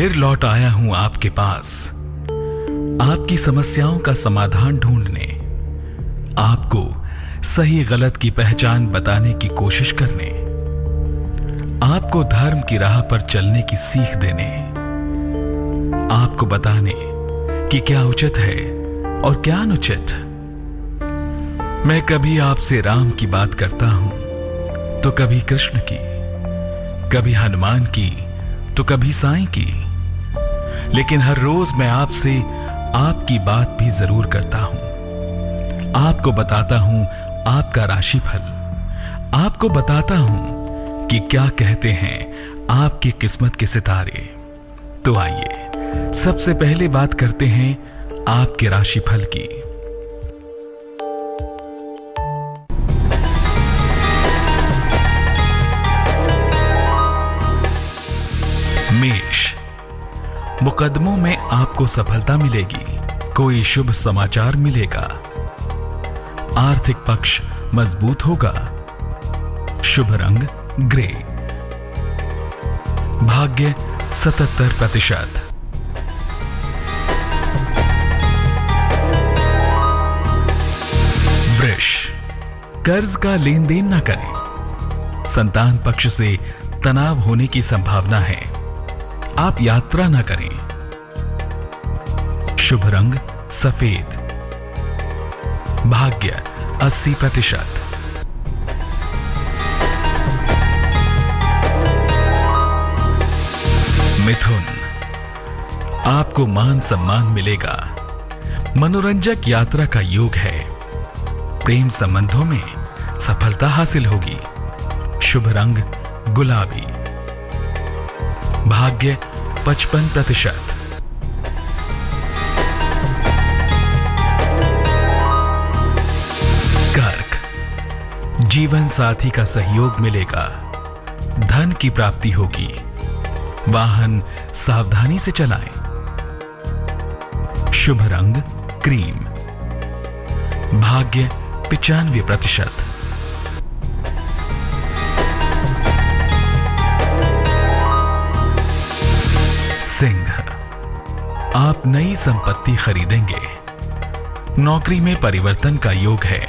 फिर लौट आया हूं आपके पास, आपकी समस्याओं का समाधान ढूंढने, आपको सही गलत की पहचान बताने की कोशिश करने, आपको धर्म की राह पर चलने की सीख देने, आपको बताने कि क्या उचित है और क्या अनुचित। मैं कभी आपसे राम की बात करता हूं तो कभी कृष्ण की, कभी हनुमान की तो कभी साईं की, लेकिन हर रोज मैं आपसे आपकी बात भी जरूर करता हूं। आपको बताता हूं आपका राशिफल, आपको बताता हूं कि क्या कहते हैं आपकी किस्मत के सितारे। तो आइए सबसे पहले बात करते हैं आपके राशिफल की। मेष, मुकदमों में आपको सफलता मिलेगी, कोई शुभ समाचार मिलेगा, आर्थिक पक्ष मजबूत होगा, शुभ रंग ग्रे, भाग्य 77%। वृष, कर्ज का लेन देन न करें, संतान पक्ष से तनाव होने की संभावना है, आप यात्रा न करें, शुभ रंग सफेद, भाग्य 80%। मिथुन, आपको मान सम्मान मिलेगा, मनोरंजक यात्रा का योग है, प्रेम संबंधों में सफलता हासिल होगी, शुभ रंग गुलाबी, भाग्य 55%। कर्क, जीवन साथी का सहयोग मिलेगा, धन की प्राप्ति होगी, वाहन सावधानी से चलाएं, शुभ रंग क्रीम, भाग्य 95%। सिंह, आप नई संपत्ति खरीदेंगे, नौकरी में परिवर्तन का योग है,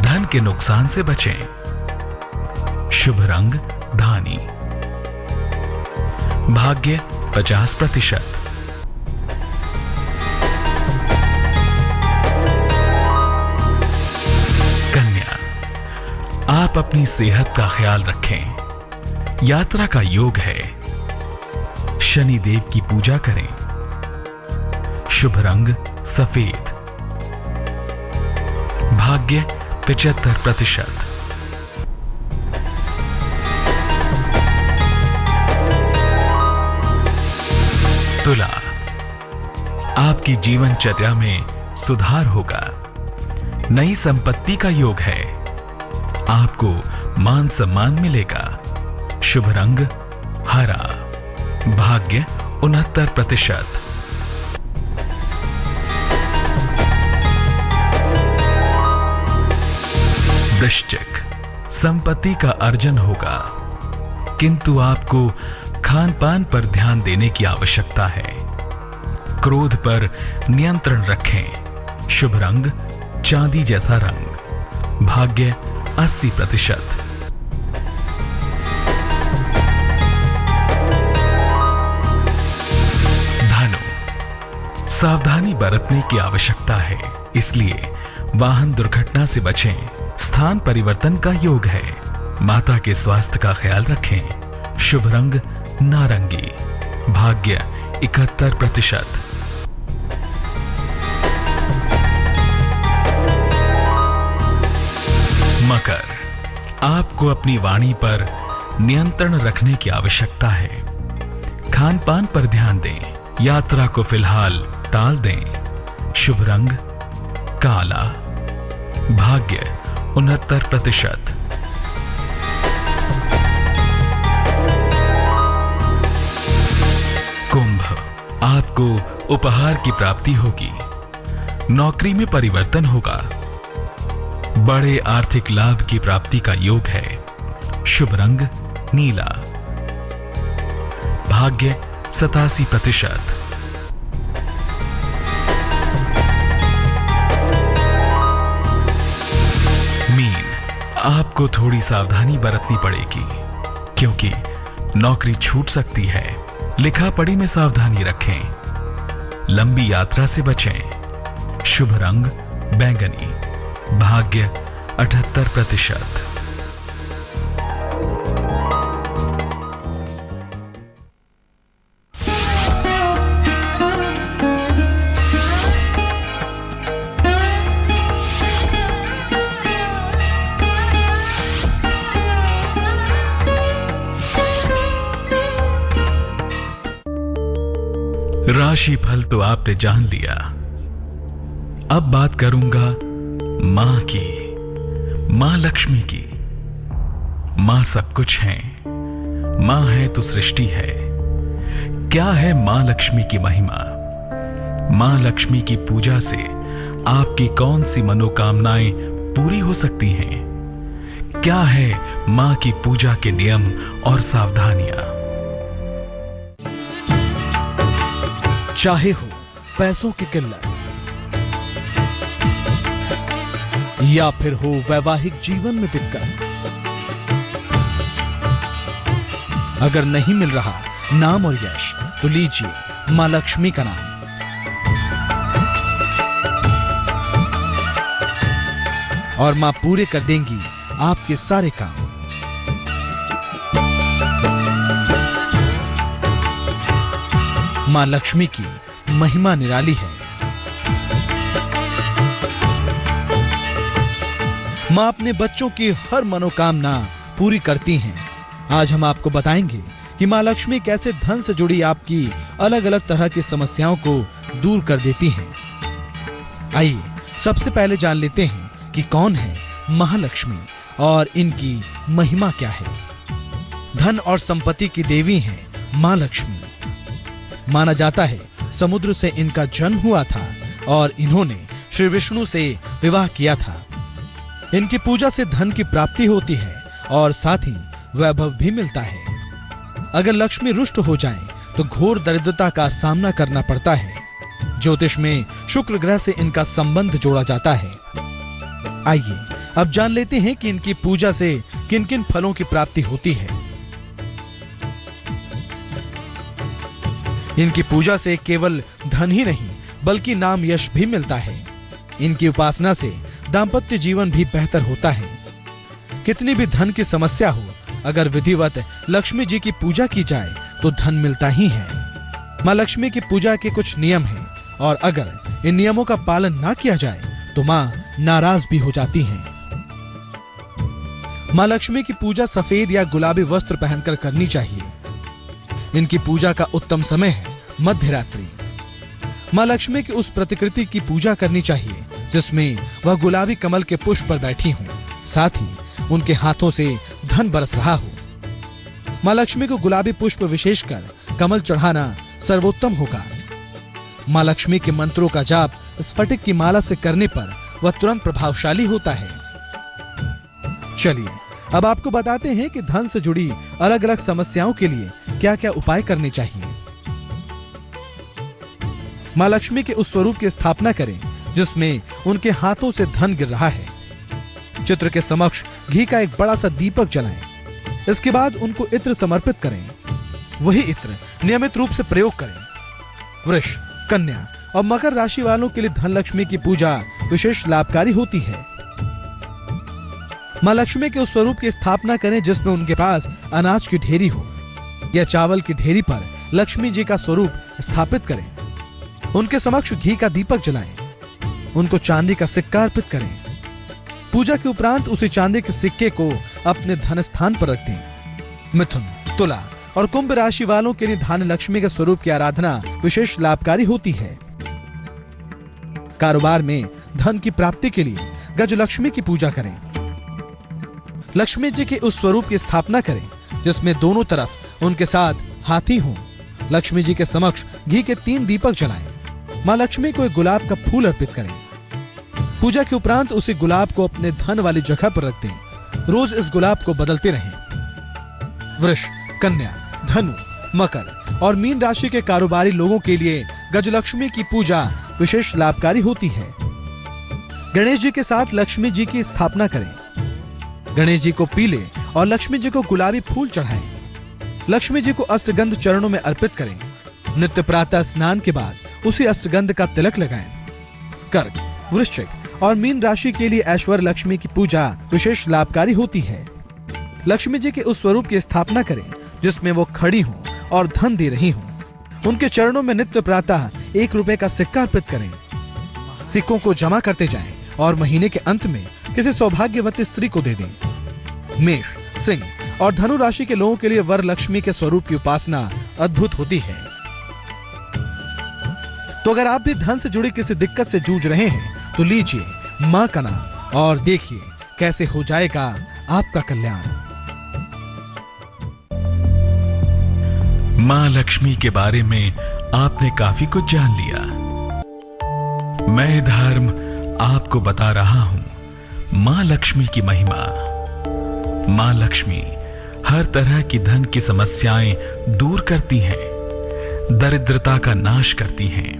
धन के नुकसान से बचें, शुभ रंग धानी, भाग्य 50%। कन्या, आप अपनी सेहत का ख्याल रखें, यात्रा का योग है, शनि देव की पूजा करें, शुभ रंग सफेद, भाग्य 75%। तुला, आपकी जीवनचर्या में सुधार होगा, नई संपत्ति का योग है, आपको मान सम्मान मिलेगा, शुभ रंग हरा, भाग्य 69%। वृश्चिक, संपत्ति का अर्जन होगा, किंतु आपको खान पान पर ध्यान देने की आवश्यकता है, क्रोध पर नियंत्रण रखें, शुभ रंग चांदी जैसा रंग, भाग्य 80%। सावधानी बरतने की आवश्यकता है, इसलिए वाहन दुर्घटना से बचें, स्थान परिवर्तन का योग है, माता के स्वास्थ्य का ख्याल रखें, शुभ रंग नारंगी, भाग्य 71%। मकर, आपको अपनी वाणी पर नियंत्रण रखने की आवश्यकता है, खान पान पर ध्यान दें, यात्रा को फिलहाल टाल दें, शुभ रंग काला, भाग्य 69%। कुंभ, आपको उपहार की प्राप्ति होगी, नौकरी में परिवर्तन होगा, बड़े आर्थिक लाभ की प्राप्ति का योग है, शुभ रंग नीला, भाग्य 87%। मीन, आपको थोड़ी सावधानी बरतनी पड़ेगी क्योंकि नौकरी छूट सकती है। लिखा पढ़ी में सावधानी रखें। लंबी यात्रा से बचें। शुभ रंग बैंगनी। भाग्य 78%। राशि फल तो आपने जान लिया। अब बात करूंगा मां की, मां लक्ष्मी की। मां सब कुछ है। मां है तो सृष्टि है। क्या है मां लक्ष्मी की महिमा? मां लक्ष्मी की पूजा से आपकी कौन सी मनोकामनाएं पूरी हो सकती हैं? क्या है मां की पूजा के नियम और सावधानियां? चाहे हो पैसों की किल्लत या फिर हो वैवाहिक जीवन में दिक्कत, अगर नहीं मिल रहा नाम और यश तो लीजिए मां लक्ष्मी का नाम। और मां पूरे कर देंगी आपके सारे काम। मां लक्ष्मी की महिमा निराली है। मां अपने बच्चों की हर मनोकामना पूरी करती हैं। आज हम आपको बताएंगे कि मां लक्ष्मी कैसे धन से जुड़ी आपकी अलग अलग तरह की समस्याओं को दूर कर देती हैं। आइए सबसे पहले जान लेते हैं कि कौन है महालक्ष्मी और इनकी महिमा क्या है। धन और संपत्ति की देवी हैं मां लक्ष्मी। माना जाता है समुद्र से इनका जन्म हुआ था और इन्होंने श्री विष्णु से विवाह किया था। इनकी पूजा से धन की प्राप्ति होती है और साथ ही वैभव भी मिलता है। अगर लक्ष्मी रुष्ट हो जाएं, तो घोर दरिद्रता का सामना करना पड़ता है। ज्योतिष में शुक्र ग्रह से इनका संबंध जोड़ा जाता है। आइए अब जान लेते हैं कि इनकी पूजा से किन किन फलों की प्राप्ति होती है। इनकी पूजा से केवल धन ही नहीं बल्कि नाम यश भी मिलता है। इनकी उपासना से दाम्पत्य जीवन भी बेहतर होता है। कितनी भी धन की समस्या हो, अगर विधिवत लक्ष्मी जी की पूजा की जाए तो धन मिलता ही है। मां लक्ष्मी की पूजा के कुछ नियम हैं और अगर इन नियमों का पालन ना किया जाए तो मां नाराज भी हो जाती हैं। मां लक्ष्मी की पूजा सफेद या गुलाबी वस्त्र पहनकर करनी चाहिए। इनकी पूजा का उत्तम समय है मध्य रात्रि। मां लक्ष्मी की उस प्रतिकृति की पूजा करनी चाहिए जिसमें वह गुलाबी कमल के पुष्प पर बैठी हों, साथ ही उनके हाथों से धन बरस रहा हो। मां लक्ष्मी को गुलाबी पुष्प विशेषकर कमल चढ़ाना सर्वोत्तम होगा। मां लक्ष्मी के मंत्रों का जाप स्फटिक की माला से करने पर वह तुरंत प्रभावशाली होता है। चलिए अब आपको बताते हैं कि धन से जुड़ी अलग अलग समस्याओं के लिए क्या क्या उपाय करने चाहिए। मां लक्ष्मी के उस स्वरूप की स्थापना करें जिसमें उनके हाथों से धन गिर रहा है। चित्र के समक्ष घी का एक बड़ा सा दीपक जलाएं। इसके बाद उनको इत्र समर्पित करें। वही इत्र नियमित रूप से प्रयोग करें। वृष, कन्या और मकर राशि वालों के लिए धन लक्ष्मी की पूजा विशेष लाभकारी होती है। मां लक्ष्मी के उस स्वरूप की स्थापना करें जिसमें उनके पास अनाज की ढेरी हो या चावल की ढेरी पर लक्ष्मी जी का स्वरूप स्थापित करें। उनके समक्ष घी का दीपक जलाएं। उनको चांदी का सिक्का अर्पित करें। पूजा के उपरांत उसी चांदी के सिक्के को अपने धन स्थान पर रख दें। मिथुन, तुला और कुंभ राशि वालों के लिए धन लक्ष्मी के स्वरूप की आराधना विशेष लाभकारी होती है। कारोबार में धन की प्राप्ति के लिए गज लक्ष्मी की पूजा करें। लक्ष्मी जी के उस स्वरूप की स्थापना करें जिसमें दोनों तरफ उनके साथ हाथी हों। लक्ष्मी जी के समक्ष घी के 3 दीपक जलाएं। मां लक्ष्मी को एक गुलाब का फूल अर्पित करें। पूजा के उपरांत उसी गुलाब को अपने धन वाली जगह पर रख दें। रोज इस गुलाब को बदलते रहें। वृष, कन्या, धनु, मकर और मीन राशि के कारोबारी लोगों के लिए गजलक्ष्मी की पूजा विशेष लाभकारी होती है। गणेश जी के साथ लक्ष्मी जी की स्थापना करें। गणेश जी को पीले और लक्ष्मी जी को गुलाबी फूल चढ़ाएं। लक्ष्मी जी को अष्टगंध चरणों में अर्पित करें। नित्य प्रातः स्नान के बाद उसी अष्टगंध का तिलक लगाएं। कर्क, वृश्चिक और मीन राशि के लिए ऐश्वर्य लक्ष्मी की पूजा विशेष लाभकारी होती है। लक्ष्मी जी के उस स्वरूप की स्थापना करें जिसमें वो खड़ी हों और धन दे रही हों। उनके चरणों में नित्य प्रातः 1 रुपए का सिक्का अर्पित करें। सिक्कों को जमा करते जाएं और महीने के अंत में किसी सौभाग्यवती स्त्री को दे दें। मेष, सिंह और धनु राशि के लोगों के लिए वर लक्ष्मी के स्वरूप की उपासना अद्भुत होती है। तो अगर आप भी धन से जुड़ी किसी दिक्कत से जूझ रहे हैं तो लीजिए मां का नाम और देखिए कैसे हो जाएगा आपका कल्याण। मां लक्ष्मी के बारे में आपने काफी कुछ जान लिया। मैं धर्म आपको बता रहा हूं मां लक्ष्मी की महिमा। मां लक्ष्मी हर तरह की धन की समस्याएं दूर करती हैं, दरिद्रता का नाश करती हैं।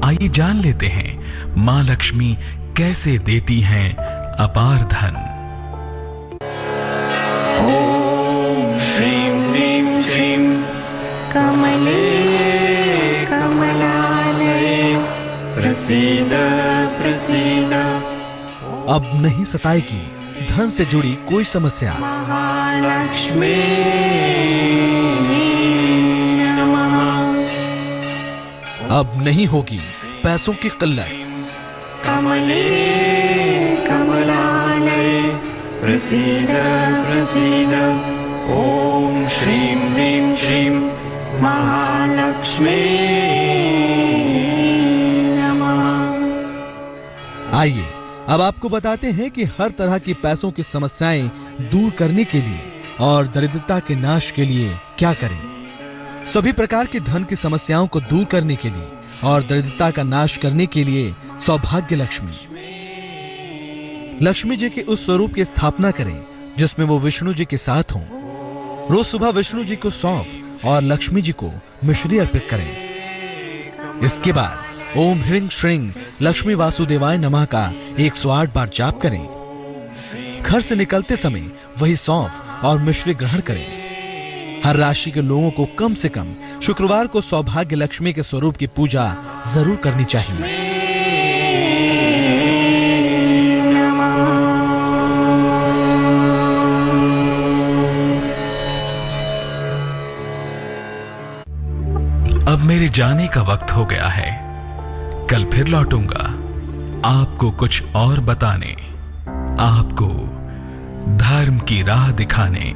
आइए जान लेते हैं मां लक्ष्मी कैसे देती हैं अपार धन। ओम श्रीं ह्रीं श्रीं कमले कमलालये प्रसीद प्रसीद। अब नहीं सताएगी धन से जुड़ी कोई समस्या। महालक्ष्मी नमः। अब नहीं होगी पैसों की किल्लत। कमले कमलालये प्रसीद प्रसीद। ओम श्रीं ह्रीं श्रीं महालक्ष्मी नमः। आइए अब आपको बताते हैं कि हर तरह की पैसों की समस्याएं दूर करने के लिए और दरिद्रता के नाश के लिए क्या करें। सभी प्रकार की धन की समस्याओं को दूर करने के लिए और दरिद्रता का नाश करने के लिए सौभाग्य लक्ष्मी जी के उस स्वरूप की स्थापना करें जिसमें वो विष्णु जी के साथ हों। रोज सुबह विष्णु जी को सौंफ और लक्ष्मी जी को मिश्री अर्पित करें। इसके बाद ओम ह्रीं श्रीं लक्ष्मी वासुदेवाय नमः का 108 बार जाप करें। घर से निकलते समय वही सौंफ और मिश्री ग्रहण करें। हर राशि के लोगों को कम से कम शुक्रवार को सौभाग्य लक्ष्मी के स्वरूप की पूजा जरूर करनी चाहिए। अब मेरे जाने का वक्त हो गया है। कल फिर लौटूंगा आपको कुछ और बताने, आपको धर्म की राह दिखाने।